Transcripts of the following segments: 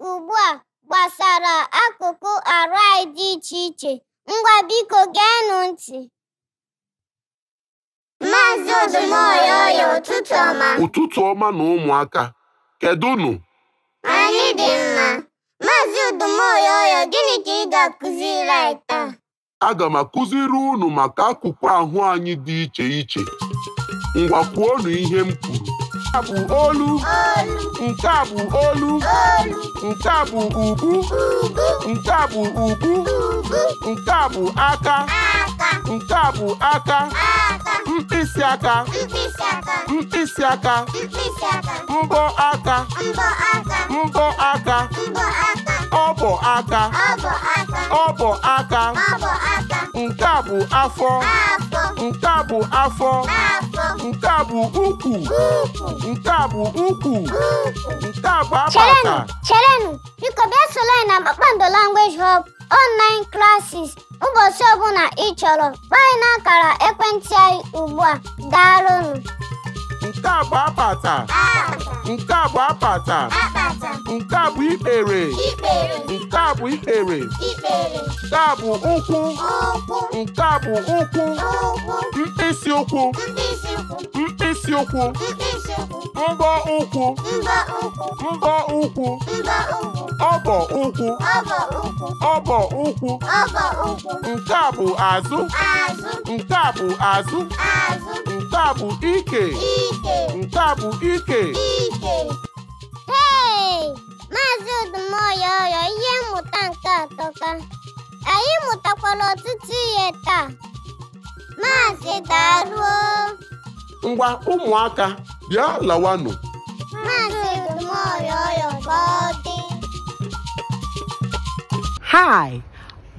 okwu ugbu a gbasara akụkụ arụ anyị dị iche iche. Ngwa biko geenụ ntị. Maazị Odumoyoyo, ụtụtụ ọma. Ụtụtụ ọma na ụmụaka. Kedụnụ? Anyị dị mma. Maazị Odumoyoyo, gịnị ka ị ga-akụziri anyị taa? Aga m akụziri unu maka akụkụ ahụ anyị dị iche iche. Ngwa kwuonụ ihe m kwuru. Nke a bụ olu. Nke a bụ olu. Nke a bụ ubu. Nke a bụ ubu. Nke a bụ aka. Nke a bụ aka. Mkpịsị aka. Mkpịsị aka. Mbọ aka. Mbọ aka. Ọbọ aka. Ọbọ aka. Nke a bụ afọ. Nke a bụ afọ. Nke a bụ ukwu. Nke a bụ ukwu. Nke a bụ apata. Cherenụ, biko bịa soro anyị na Kpakpando Language Hub online classes ụbọchị ọbụla ị chọrọ. Gba anyị n'akara ekwentị anyị ugbu a. Daalụnụ. Nke a bụ apata. Nke a bụ apata. Nke a bụ ikpere. Nke a bụ ikpere. Nke a bụ ụkwụ. Nke a bụ ụkwụ. Mkpịsị ụkwụ. Mkpịsị ụkwụ. Mbọ ụkwụ. Mbọ ụkwụ. Ọbọ ụkwụ. Ọbọ ụkwụ. Nke a bụ azụ. Nke a bụ azụ. Nke a bụ ike. Nke a bụ ike. Hey! Maazị Odumoyoyo, ihe mmụta nke atọka. Anyị mụtakwara ọtụtụ ihe taa. Maazị daalụ. Ngwa ụmụaka bịa lawanụ. Maazị Odumoyoyo ka ọ dị. Hi,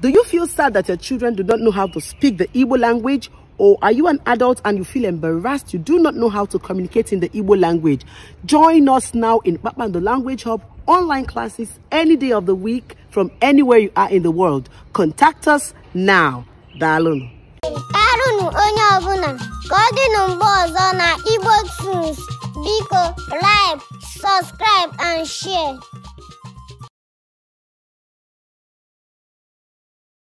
do you feel sad that your children do not know how to speak the Igbo language? Or are you an adult and you feel embarrassed you do not know how to communicate in the Igbo language? Join us now in Kpakpando Language Hub online classes any day of the week from anywhere you are in the world. Contact us now. Daalụnụ. Daalụnụ onye ọbụla ka ọ dịnụ mgbe ọzọ na Igbo Tunes. Biko like, subscribe and share.